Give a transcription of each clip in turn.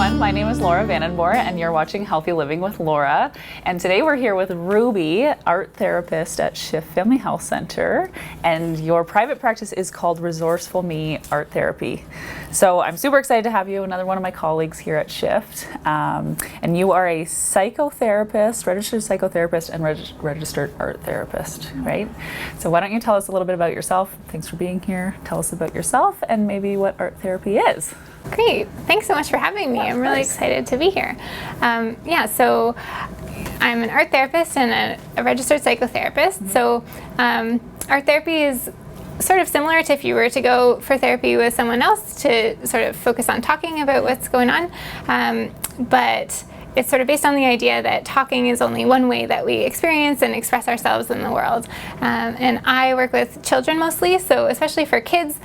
everyone, my name is Laura Vandenborre and you're watching Healthy Living with Laura. And today we're here with Rubi, art therapist at Shift Family Health Center. And your private practice is called Resourceful Me Art Therapy. So I'm super excited to have you, another one of my colleagues here at Shift. And you are a psychotherapist, registered psychotherapist and registered art therapist, right? So why don't you tell us a little bit about yourself? Thanks for being here. Tell us about yourself and maybe what art therapy is. Great. Thanks so much for having me. I'm really excited to be here. So I'm an art therapist and a registered psychotherapist. So art therapy is sort of similar to if you were to go for therapy with someone else to sort of focus on talking about what's going on. But it's sort of based on the idea that talking is only one way that we experience and express ourselves in the world. And I work with children mostly, so especially for kids,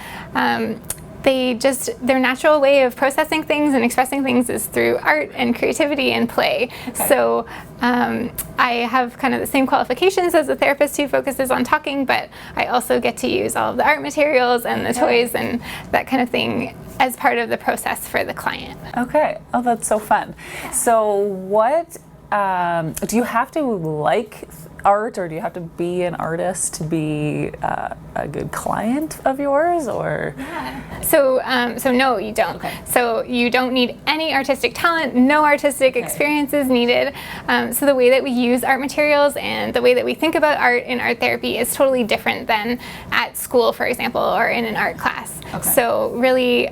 their natural way of processing things and expressing things is through art and creativity and play. Okay. So I have kind of the same qualifications as a therapist who focuses on talking, but I also get to use all of the art materials and the toys and that kind of thing as part of the process for the client. Okay. Oh, that's so fun. So what, do you have to like art, or do you have to be an artist to be a good client of yours, or? Yeah. So no, you don't. Okay. So you don't need any artistic talent, no artistic experience is needed. So the way that we use art materials and the way that we think about art in art therapy is totally different than at school, for example, or in an art class. Okay. So really,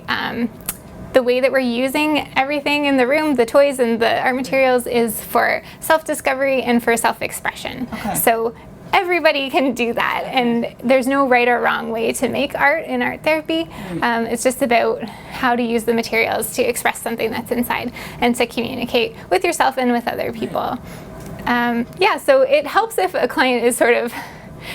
the way that we're using everything in the room, the toys and the art materials, is for self-discovery and for self-expression. Okay. So everybody can do that, and there's no right or wrong way to make art in art therapy. It's just about how to use the materials to express something that's inside and to communicate with yourself and with other people. So it helps if a client is sort of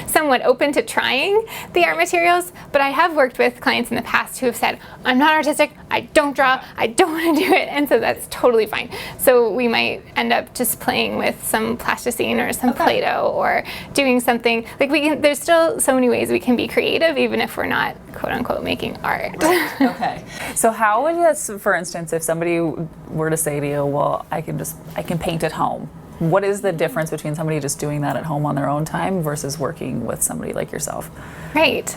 somewhat open to trying the art materials, but I have worked with clients in the past who have said, I'm not artistic, I don't draw, I don't want to do it, and so that's totally fine. So we might end up just playing with some plasticine or some Play-Doh or doing something, like there's still so many ways we can be creative even if we're not quote unquote making art. Right. Okay. So how would you, for instance, if somebody were to say to you, well, I can paint at home, what is the difference between somebody just doing that at home on their own time versus working with somebody like yourself? Right.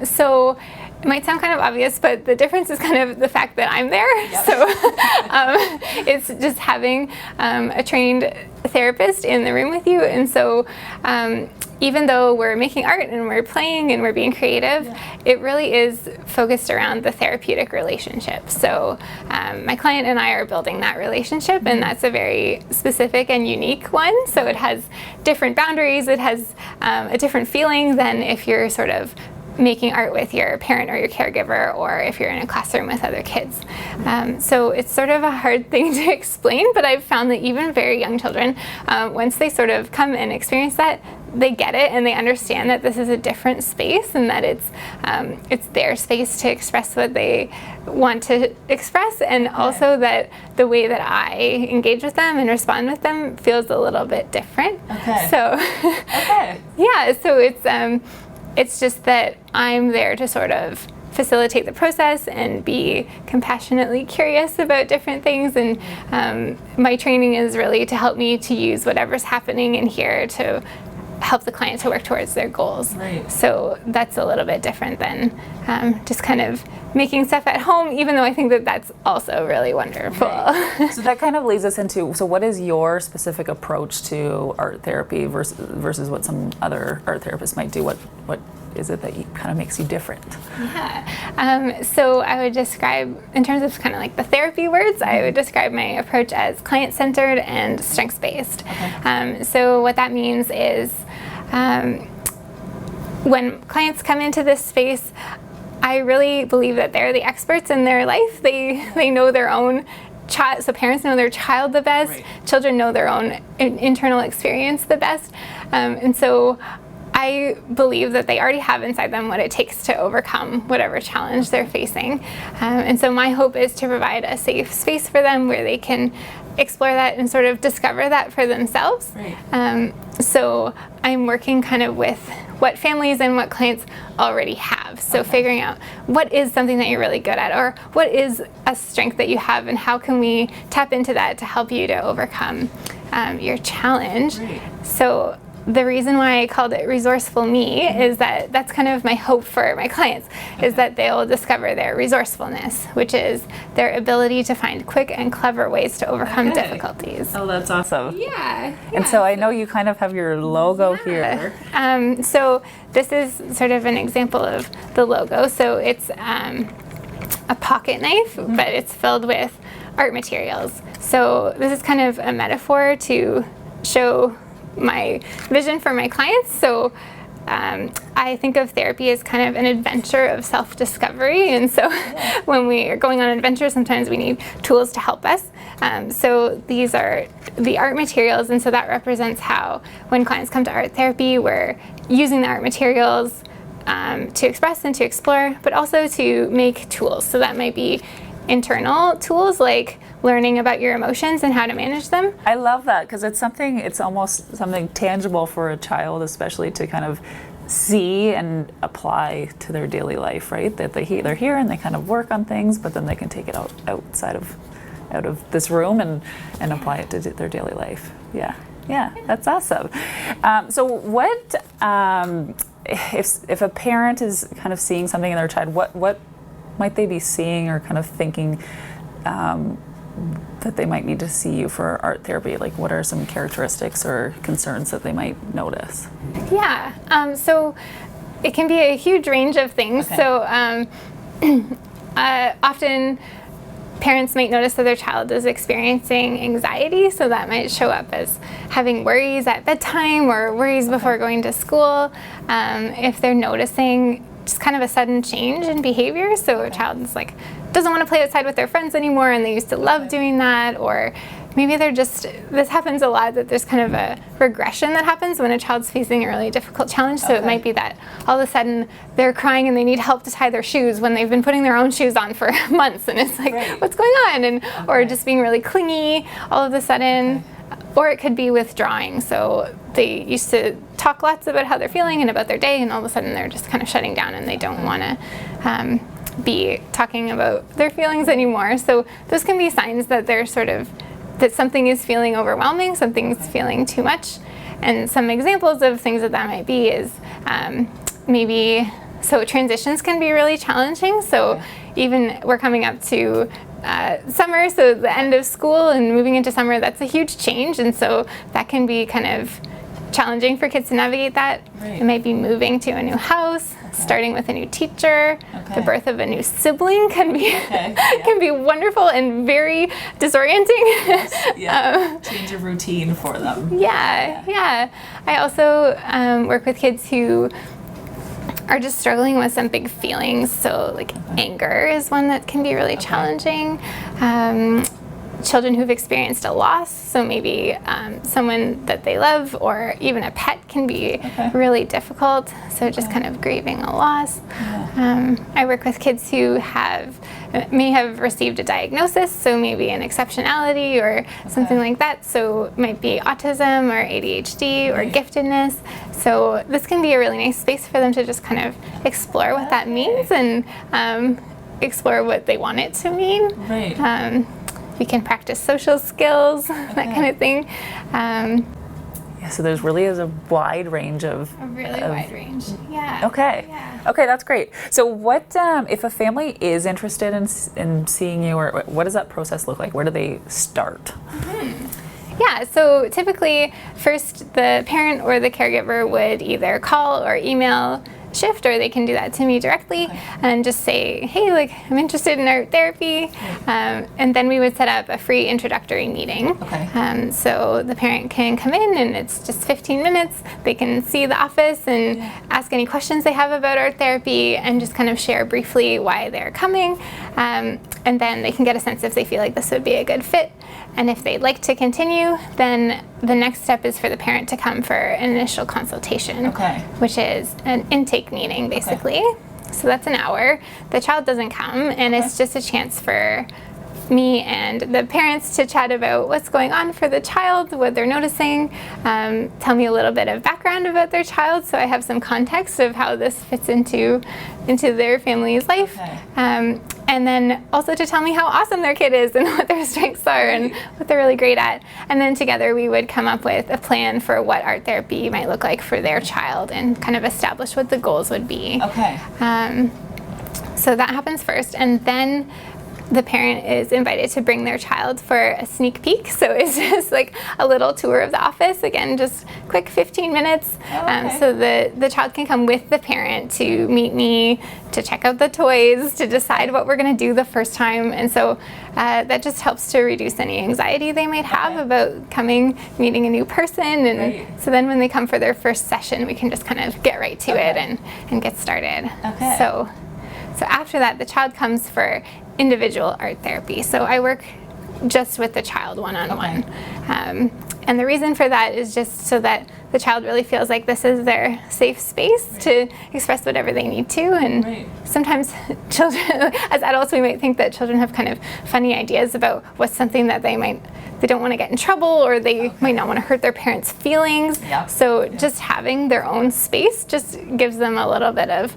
So it might sound kind of obvious, but the difference is kind of the fact that I'm there. Yep. So it's just having a trained therapist in the room with you. And so even though we're making art and we're playing and we're being creative, it really is focused around the therapeutic relationship. So my client and I are building that relationship, and that's a very specific and unique one. So it has different boundaries, it has a different feeling than if you're sort of making art with your parent or your caregiver, or if you're in a classroom with other kids. So it's sort of a hard thing to explain, but I've found that even very young children, once they sort of come and experience that, they get it and they understand that this is a different space and that it's their space to express what they want to express, and also that the way that I engage with them and respond with them feels a little bit different. Okay. So so it's just that I'm there to sort of facilitate the process and be compassionately curious about different things, and my training is really to help me to use whatever's happening in here to help the client to work towards their goals. Right. So that's a little bit different than just kind of making stuff at home, even though I think that that's also really wonderful. Right. So that kind of leads us into, so what is your specific approach to art therapy versus what some other art therapists might do? What is it that kind of makes you different? Yeah. So I would describe, in terms of kind of like the therapy words, I would describe my approach as client-centered and strengths-based. Okay. So what that means is when clients come into this space, I really believe that they're the experts in their life. They know their own child, so parents know their child the best. Right. Children know their own internal experience the best. And so I believe that they already have inside them what it takes to overcome whatever challenge they're facing. And so my hope is to provide a safe space for them where they can explore that and sort of discover that for themselves. Right. So I'm working kind of with what families and what clients already have. So figuring out what is something that you're really good at, or what is a strength that you have, and how can we tap into that to help you to overcome your challenge. Right. So the reason why I called it Resourceful Me is that that's kind of my hope for my clients, is that they'll discover their resourcefulness, which is their ability to find quick and clever ways to overcome difficulties. Oh, that's awesome. Yeah. And so I know you kind of have your logo here. So this is sort of an example of the logo. So it's a pocket knife, but it's filled with art materials. So this is kind of a metaphor to show my vision for my clients. So I think of therapy as kind of an adventure of self-discovery, and so when we are going on adventures, sometimes we need tools to help us. So these are the art materials, and so that represents how when clients come to art therapy, we're using the art materials to express and to explore, but also to make tools. So that might be internal tools like learning about your emotions and how to manage them. I love that, because it's almost something tangible for a child, especially to kind of see and apply to their daily life, right? That they're here and they kind of work on things, but then they can take it out of this room and apply it to their daily life. Yeah, that's awesome. So what if a parent is kind of seeing something in their child, what might they be seeing or kind of thinking that they might need to see you for art therapy? Like, what are some characteristics or concerns that they might notice? Yeah, so it can be a huge range of things. Okay. So often parents might notice that their child is experiencing anxiety, so that might show up as having worries at bedtime or worries before going to school. If they're noticing just kind of a sudden change in behavior, so a child is like doesn't want to play outside with their friends anymore and they used to love doing that, or maybe this happens a lot, that there's kind of a regression that happens when a child's facing a really difficult challenge. So it might be that all of a sudden they're crying and they need help to tie their shoes when they've been putting their own shoes on for months, and it's like, what's going on? And or just being really clingy all of a sudden. Or it could be withdrawing. So they used to talk lots about how they're feeling and about their day, and all of a sudden they're just kind of shutting down and they don't want to be talking about their feelings anymore. So those can be signs that they're that something is feeling overwhelming, something's feeling too much. And some examples of things that might be is so transitions can be really challenging. So even we're coming up to summer, so the end of school and moving into summer, that's a huge change, and so that can be kind of challenging for kids to navigate that. It might be moving to a new house, starting with a new teacher, the birth of a new sibling can be can be wonderful and very disorienting. Change of routine for them. Yeah. I also work with kids who are just struggling with some big feelings. So like anger is one that can be really challenging. Children who've experienced a loss, so maybe someone that they love or even a pet can be really difficult. So just kind of grieving a loss. I work with kids who may have received a diagnosis, so maybe an exceptionality or something like that. So it might be autism or ADHD or giftedness. So this can be a really nice space for them to just kind of explore what that means and explore what they want it to mean. We can practice social skills, that kind of thing. So there's really is a wide range of... wide range, yeah. Okay, that's great. So what, if a family is interested in seeing you, or what does that process look like? Where do they start? Yeah, so typically first the parent or the caregiver would either call or email Shift, or they can do that to me directly and just say, hey, like, I'm interested in art therapy, and then we would set up a free introductory meeting. So the parent can come in and it's just 15 minutes. They can see the office and ask any questions they have about art therapy and just kind of share briefly why they're coming, and then they can get a sense if they feel like this would be a good fit. And if they'd like to continue, then the next step is for the parent to come for an initial consultation, which is an intake meeting, basically. So that's an hour. The child doesn't come, and it's just a chance for me and the parents to chat about what's going on for the child, what they're noticing, tell me a little bit of background about their child so I have some context of how this fits into their family's life. Okay. And then also to tell me how awesome their kid is and what their strengths are and what they're really great at. And then together we would come up with a plan for what art therapy might look like for their child and kind of establish what the goals would be. Okay. So that happens first, and then the parent is invited to bring their child for a sneak peek. So it's just like a little tour of the office. Again, just quick 15 minutes. So the child can come with the parent to meet me, to check out the toys, to decide what we're going to do the first time. And so that just helps to reduce any anxiety they might have about coming, meeting a new person. And so then when they come for their first session, we can just kind of get right to it and get started. Okay. So after that, the child comes for individual art therapy. So I work just with the child one-on-one. And the reason for that is just so that the child really feels like this is their safe space to express whatever they need to. And sometimes children, as adults, we might think that children have kind of funny ideas about what's something that they don't want to get in trouble, or they might not want to hurt their parents' feelings. So just having their own space just gives them a little bit of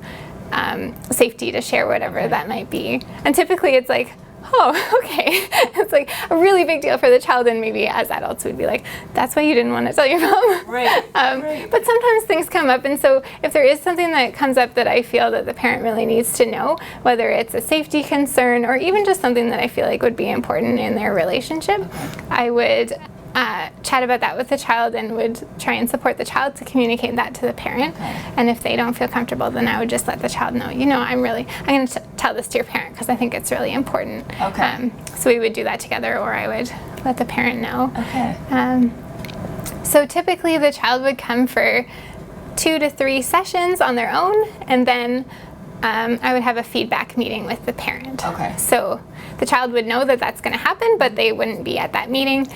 safety to share whatever that might be. And typically it's like, oh, okay. It's like a really big deal for the child, and maybe as adults we'd be like, that's why you didn't want to tell your mom. But sometimes things come up, and so if there is something that comes up that I feel that the parent really needs to know, whether it's a safety concern or even just something that I feel like would be important in their relationship, I would chat about that with the child and would try and support the child to communicate that to the parent. And if they don't feel comfortable, then I would just let the child know, I'm going to tell this to your parent because I think it's really important. So we would do that together, or I would let the parent know. So typically the child would come for 2 to 3 sessions on their own, and then I would have a feedback meeting with the parent. So the child would know that that's going to happen, but they wouldn't be at that meeting.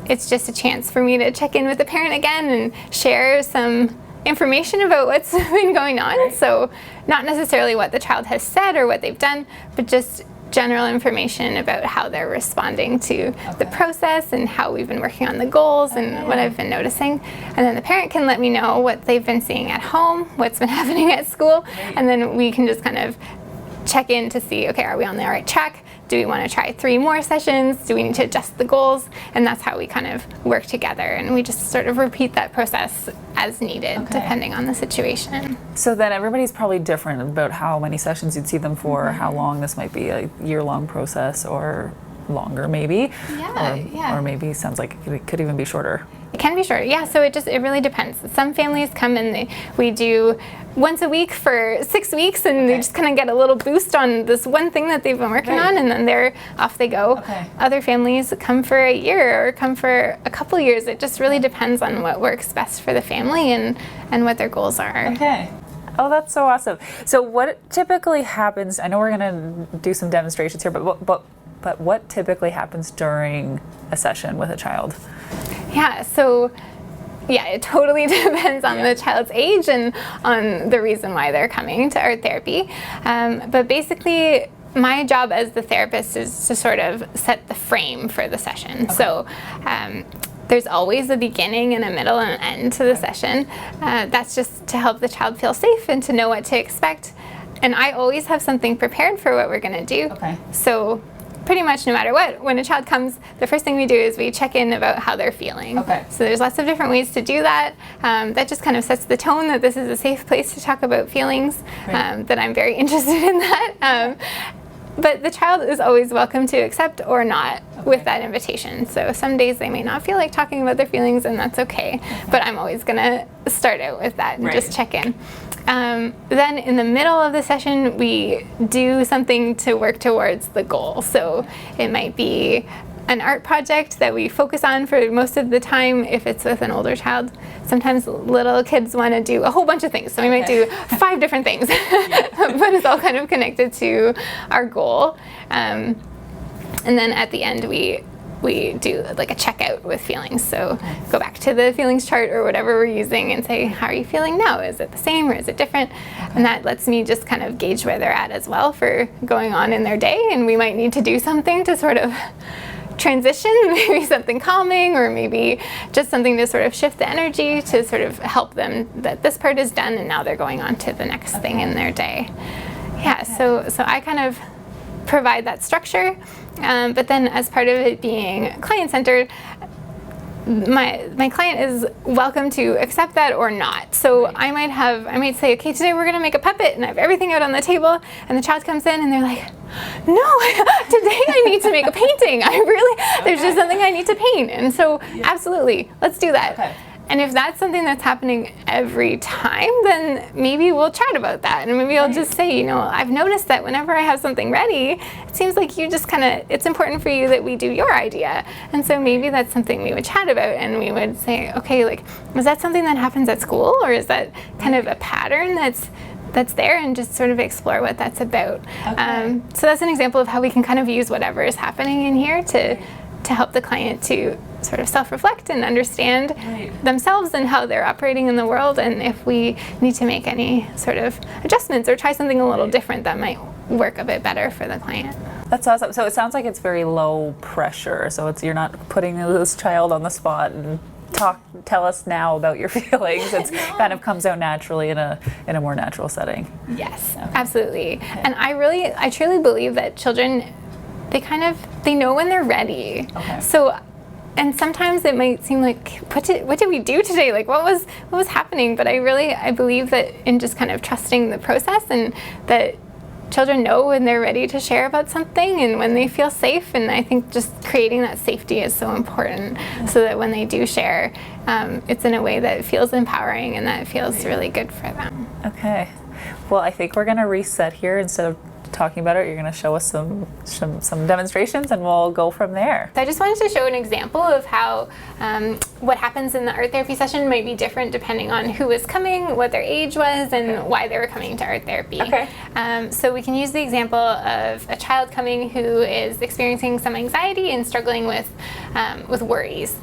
It's just a chance for me to check in with the parent again and share some information about what's been going on. So not necessarily what the child has said or what they've done, but just general information about how they're responding to the process and how we've been working on the goals and what I've been noticing. And then the parent can let me know what they've been seeing at home, what's been happening at school, and then we can just kind of check in to see, okay, are we on the right track? Do we want to try 3 more sessions? Do we need to adjust the goals? And that's how we kind of work together, and we just sort of repeat that process as needed depending on the situation. So then everybody's probably different about how many sessions you'd see them for, how long this might be, a year-long process or longer maybe. Or maybe sounds like it could even be shorter. It can be shorter, so it really depends. Some families come and we do once a week for 6 weeks, and they just kind of get a little boost on this one thing that they've been working on, and then they're off they go. Other families come for a year or come for a couple years. It just really depends on what works best for the family and what their goals are. Oh, that's so awesome. So what typically happens, I know we're going to do some demonstrations here, but what typically happens during a session with a child? It totally depends on the child's age and on the reason why they're coming to art therapy. But basically, my job as the therapist is to sort of set the frame for the session. So there's always a beginning and a middle and an end to the session. That's just to help the child feel safe and to know what to expect. And I always have something prepared for what we're going to do. So pretty much no matter what, when a child comes, the first thing we do is we check in about how they're feeling. So there's lots of different ways to do that. That just kind of sets the tone that this is a safe place to talk about feelings, that I'm very interested in that. But the child is always welcome to accept or not with that invitation. So some days they may not feel like talking about their feelings, and that's okay. But I'm always going to start out with that and just check in. Then in the middle of the session, we do something to work towards the goal. So it might be an art project that we focus on for most of the time if it's with an older child. Sometimes little kids want to do a whole bunch of things. So we might do 5 different things, but it's all kind of connected to our goal. And then at the end, we we do like a checkout with feelings. So go back to the feelings chart or whatever we're using and say, how are you feeling now? Is it the same or is it different? And that lets me just kind of gauge where they're at as well for going on in their day. And we might need to do something to sort of transition, maybe something calming, or maybe just something to sort of shift the energy to sort of help them that this part is done and now they're going on to the next thing in their day. Yeah, so I kind of provide that structure, but then as part of it being client-centered, my client is welcome to accept that or not. So I might say, okay, today we're gonna make a puppet, and I have everything out on the table, and the child comes in and they're like, no, today I need to make a painting. There's just something I need to paint. And so absolutely, let's do that. Okay. And if that's something that's happening every time, then maybe we'll chat about that. And maybe I'll just say, I've noticed that whenever I have something ready, it seems like you just it's important for you that we do your idea. And so maybe that's something we would chat about, and we would say, okay, like, is that something that happens at school, or is that kind of a pattern that's there, and just sort of explore what that's about. Okay. So that's an example of how we can kind of use whatever is happening in here to help the client to sort of self-reflect and understand themselves and how they're operating in the world, and if we need to make any sort of adjustments or try something a little different that might work a bit better for the client. That's awesome. So it sounds like it's very low pressure. So you're not putting this child on the spot and tell us now about your feelings. It kind of comes out naturally in a more natural setting. Yes, absolutely. And I truly believe that children, they know when they're ready. Okay. So, and sometimes it might seem like, what did we do today? Like, what was happening? But I believe that in just kind of trusting the process, and that children know when they're ready to share about something and when they feel safe. And I think just creating that safety is so important, so that when they do share, it's in a way that feels empowering and that feels really good for them. Okay. Well, I think we're going to reset here. Instead of talking about it, you're going to show us some demonstrations, and we'll go from there. So I just wanted to show an example of how what happens in the art therapy session might be different depending on who was coming, what their age was, and why they were coming to art therapy. Okay. So we can use the example of a child coming who is experiencing some anxiety and struggling with worries.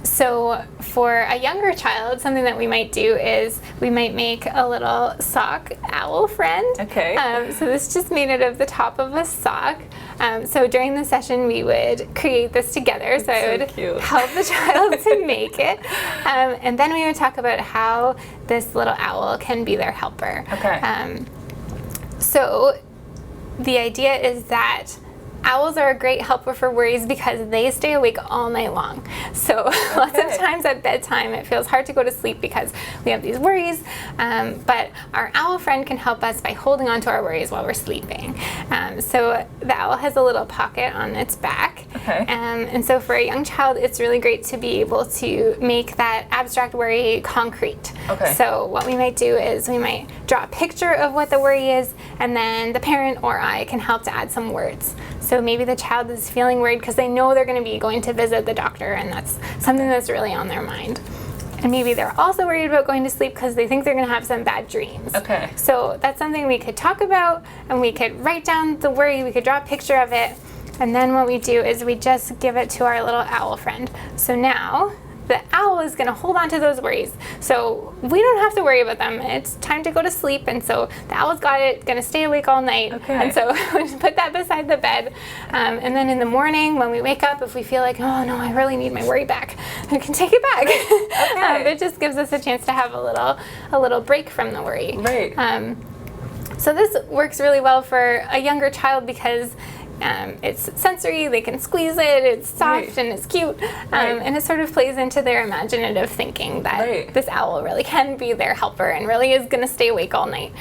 So for a younger child, something that we might do is we might make a little sock owl friend. Okay. So this is just made out of the top of a sock. So during the session, we would create this together. So I would help the child to make it. And then we would talk about how this little owl can be their helper. Okay. So the idea is that owls are a great helper for worries because they stay awake all night long. So lots of times at bedtime it feels hard to go to sleep because we have these worries, but our owl friend can help us by holding on to our worries while we're sleeping. So the owl has a little pocket on its back, and so for a young child it's really great to be able to make that abstract worry concrete. So what we might do is we might draw a picture of what the worry is, and then the parent or I can help to add some words. So maybe the child is feeling worried because they know they're going to be going to visit the doctor, and that's something that's really on their mind. And maybe they're also worried about going to sleep because they think they're going to have some bad dreams. So that's something we could talk about, and we could write down the worry, we could draw a picture of it, and then what we do is we just give it to our little owl friend. So now the owl is going to hold on to those worries. So we don't have to worry about them. It's time to go to sleep, and so the owl's got it, going to stay awake all night. And so we just put that beside the bed. And then in the morning when we wake up, if we feel like, oh no, I really need my worry back, we can take it back. It just gives us a chance to have a little break from the worry. So this works really well for a younger child because it's sensory, they can squeeze it, it's soft and it's cute, and it sort of plays into their imaginative thinking that this owl really can be their helper and really is going to stay awake all night.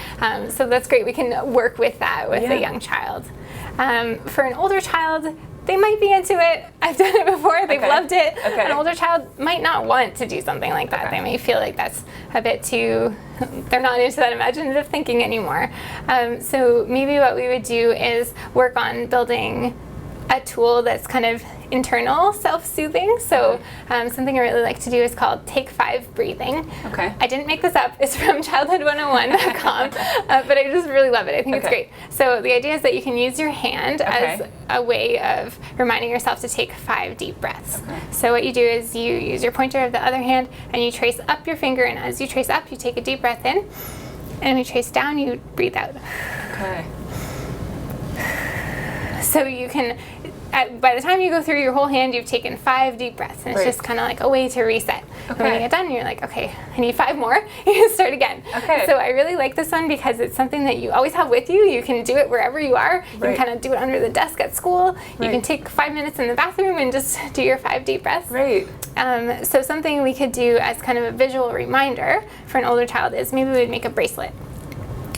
So that's great, we can work with that with a young child. For an older child, they might be into it. I've done it before, they've loved it. An older child might not want to do something like that. They may feel like that's a bit too, they're not into that imaginative thinking anymore. So maybe what we would do is work on building a tool that's kind of internal self-soothing. So something I really like to do is called Take 5 breathing. Okay. I didn't make this up. It's from childhood101.com, but I just really love it. I think it's great. So the idea is that you can use your hand as a way of reminding yourself to take 5 deep breaths. So what you do is you use your pointer of the other hand and you trace up your finger, and as you trace up, you take a deep breath in, and when you trace down, you breathe out. Okay. So you can, by the time you go through your whole hand, you've taken 5 deep breaths, and it's just kind of like a way to reset. And when you get done, you're like, okay, I need 5 more. You can start again. So I really like this one because it's something that you always have with you. You can do it wherever you are. You can kind of do it under the desk at school. You can take 5 minutes in the bathroom and just do your 5 deep breaths. So something we could do as kind of a visual reminder for an older child is maybe we'd make a bracelet.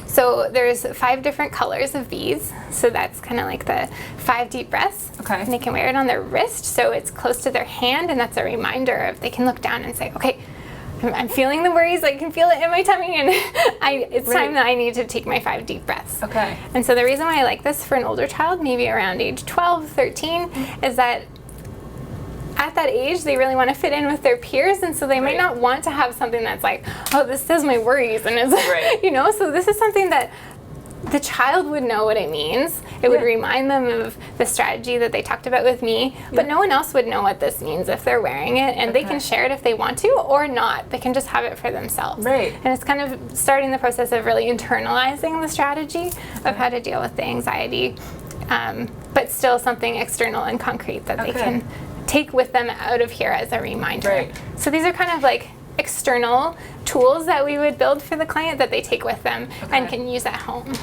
So there's 5 different colors of beads. So that's kind of like the 5 deep breaths. And they can wear it on their wrist, so it's close to their hand, and that's a reminder of they can look down and say, okay, I'm feeling the worries. I can feel it in my tummy, and it's time that I need to take my 5 deep breaths. And so the reason why I like this for an older child, maybe around age 12, 13, is that at that age, they really want to fit in with their peers, and so they might not want to have something that's like, oh, this says my worries, and it's, you know, so this is something that the child would know what it means. It would remind them of the strategy that they talked about with me, but no one else would know what this means if they're wearing it, and they can share it if they want to or not. They can just have it for themselves. And it's kind of starting the process of really internalizing the strategy of how to deal with the anxiety, but still something external and concrete that they can take with them out of here as a reminder. So these are kind of like external tools that we would build for the client that they take with them and can use at home.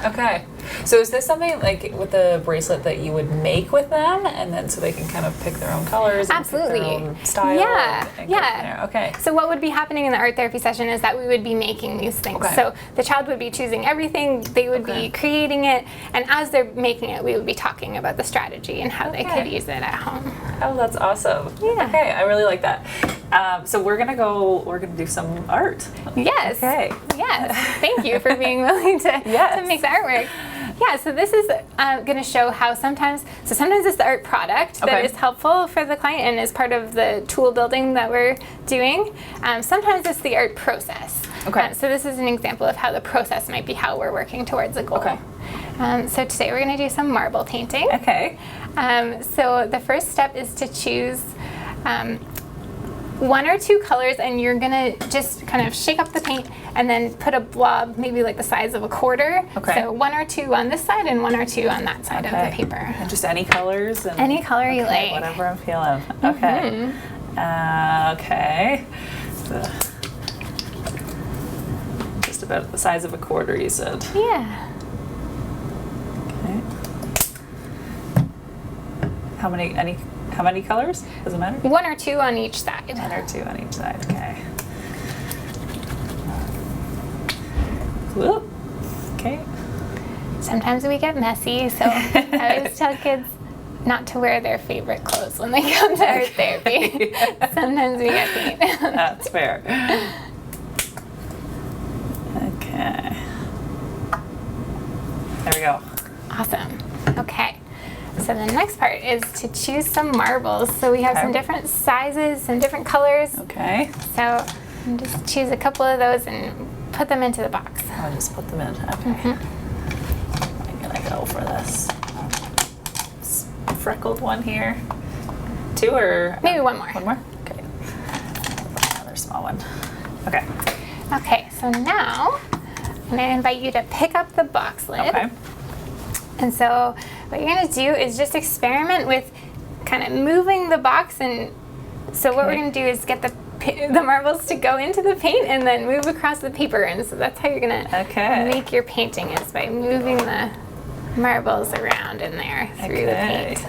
So is this something like with the bracelet that you would make with them, and then so they can kind of pick their own colors and pick their own style? So what would be happening in the art therapy session is that we would be making these things. So the child would be choosing everything, they would be creating it, and as they're making it, we would be talking about the strategy and how they could use it at home. Oh, that's awesome. Okay, I really like that. So we're gonna do some art. Yes. Thank you for being willing to make the artwork. So this is going to show how sometimes it's the art product that is helpful for the client and is part of the tool building that we're doing. Sometimes it's the art process. So this is an example of how the process might be how we're working towards a goal. So today we're going to do some marble painting. So the first step is to choose 1 or 2 colors, and you're gonna just kind of shake up the paint and then put a blob maybe like the size of a quarter. So 1 or 2 on this side and 1 or 2 on that side of the paper. And just any colors? And, any color you like. Whatever I'm feeling. So, just about the size of a quarter, you said. How many colors? Does it matter? 1 or 2 on each side. 1 or 2 on each side. Sometimes we get messy, so I always tell kids not to wear their favorite clothes when they come to art therapy. Sometimes we get paint. That's fair. There we go. Awesome. So the next part is to choose some marbles. So we have some different sizes, some different colors. So just choose a couple of those and put them into the box. I'll just put them in. I'm gonna go for this freckled one here. 2 or maybe 1 more. 1 more. Another small one. So now I'm gonna invite you to pick up the box lid. And so what you're going to do is just experiment with kind of moving the box. And so what we're going to do is get the marbles to go into the paint and then move across the paper. And so that's how you're going to make your painting, is by moving the marbles around in there through the paint.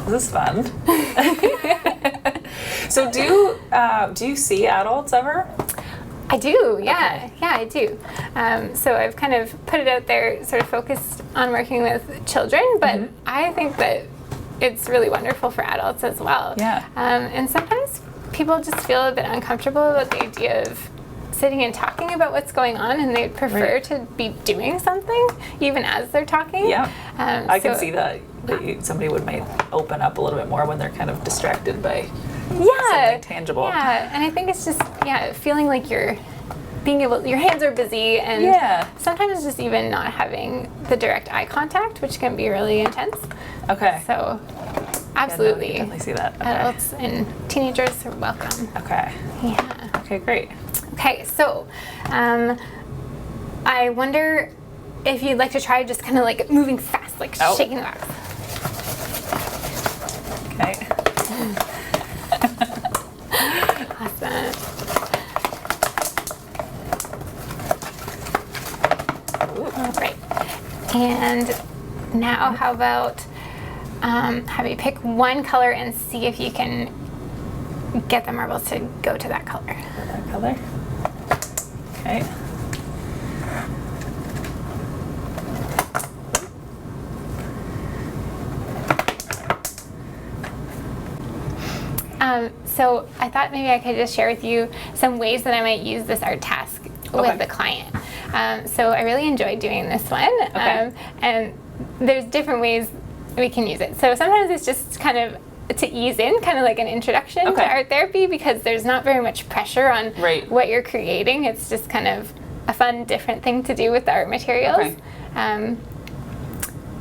This is fun. So do you see adults ever? I do, I do. So I've kind of put it out there, sort of focused on working with children, but I think that it's really wonderful for adults as well. And sometimes people just feel a bit uncomfortable about the idea of sitting and talking about what's going on, and they prefer to be doing something even as they're talking. I can see that. somebody might open up a little bit more when they're kind of distracted by something tangible. Yeah, and I think it's just feeling like your hands are busy, and sometimes it's just even not having the direct eye contact, which can be really intense. Okay. So absolutely, I definitely see that. Okay. Adults and teenagers are welcome. Okay. Yeah. Okay, great. Okay, so I wonder if you'd like to try just kind of like moving fast, like shaking the wax. Okay. Awesome. All right. And now how about have you pick one color and see if you can get the marbles to go to that color. That color. Okay. So I thought maybe I could just share with you some ways that I might use this art task with the client. So I really enjoyed doing this one. And there's different ways we can use it. So sometimes it's just kind of to ease in, kind of like an introduction to art therapy, because there's not very much pressure on what you're creating. It's just kind of a fun, different thing to do with the art materials.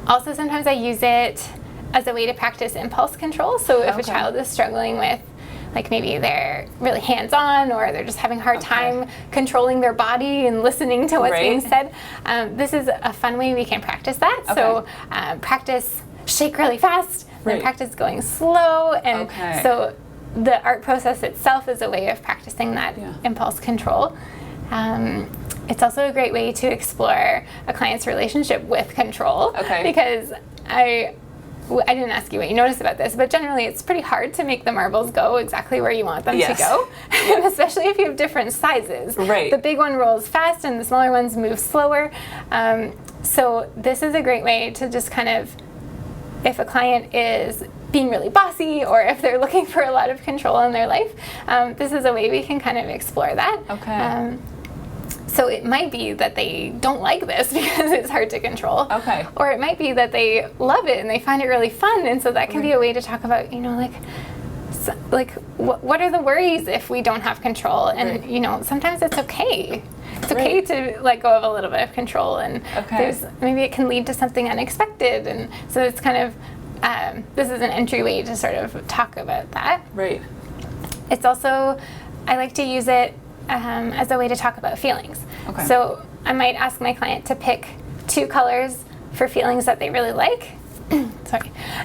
Also, sometimes I use it as a way to practice impulse control. So if a child is struggling with, like maybe they're really hands-on or they're just having a hard time controlling their body and listening to what's being said, this is a fun way we can practice that. So practice shake really fast, then practice going slow. And so the art process itself is a way of practicing that impulse control. It's also a great way to explore a client's relationship with control. Because I didn't ask you what you noticed about this, but generally it's pretty hard to make the marbles go exactly where you want them to go, especially if you have different sizes. The big one rolls fast and the smaller ones move slower. So this is a great way to just kind of, if a client is being really bossy or if they're looking for a lot of control in their life, this is a way we can kind of explore that. So it might be that they don't like this because it's hard to control. Or it might be that they love it and they find it really fun. And so that can be a way to talk about, you know, like what are the worries if we don't have control? And, you know, sometimes it's okay. It's okay to let go of a little bit of control. And there's, maybe it can lead to something unexpected. And so it's kind of, this is an entryway to sort of talk about that. It's also, I like to use it as a way to talk about feelings. So I might ask my client to pick 2 colors for feelings that they really like,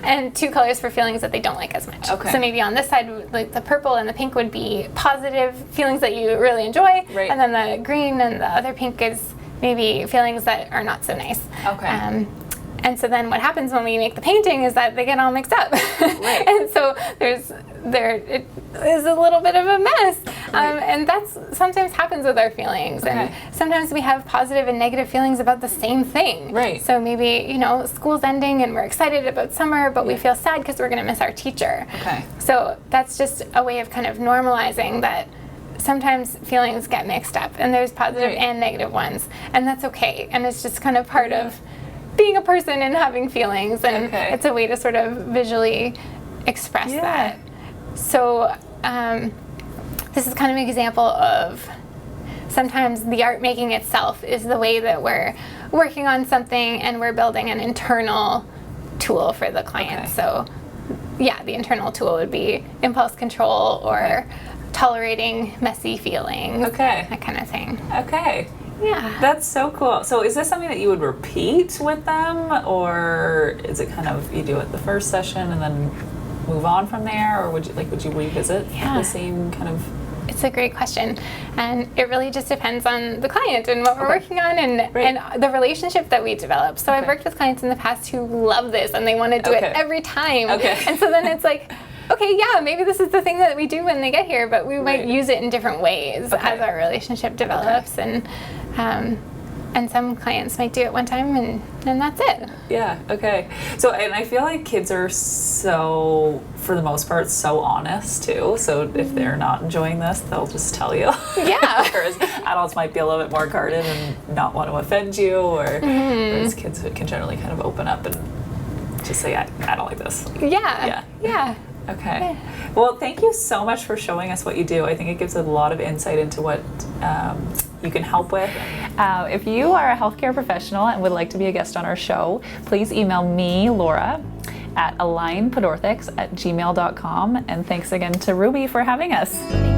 and 2 colors for feelings that they don't like as much. So maybe on this side, like the purple and the pink would be positive feelings that you really enjoy, and then the green and the other pink is maybe feelings that are not so nice. And so then what happens when we make the painting is that they get all mixed up. And so it is a little bit of a mess. And that's sometimes happens with our feelings. And sometimes we have positive and negative feelings about the same thing. So maybe, you know, school's ending and we're excited about summer, but we feel sad because we're going to miss our teacher. So that's just a way of kind of normalizing that sometimes feelings get mixed up and there's positive and negative ones. And that's okay. And it's just kind of part of being a person and having feelings, and it's a way to sort of visually express that. So this is kind of an example of sometimes the art making itself is the way that we're working on something and we're building an internal tool for the client. So yeah, the internal tool would be impulse control or tolerating messy feelings, that kind of thing. Yeah. That's so cool. So is this something that you would repeat with them, or is it kind of you do it the first session and then move on from there, or would you revisit the same kind of? It's a great question, and it really just depends on the client and what we're working on and the relationship that we develop. So I've worked with clients in the past who love this and they want to do it every time. And so then it's like, okay, yeah, maybe this is the thing that we do when they get here, but we might use it in different ways as our relationship develops. And some clients might do it one time and that's it. So, and I feel like kids are so, for the most part, so honest too. So if they're not enjoying this, they'll just tell you. Whereas adults might be a little bit more guarded and not want to offend you, or whereas kids can generally kind of open up and just say, I don't like this. Yeah. Okay. Well, thank you so much for showing us what you do. I think it gives a lot of insight into what you can help with. If you are a healthcare professional and would like to be a guest on our show, please email me, Laura, at alignpodorthics@gmail.com. And thanks again to Ruby for having us.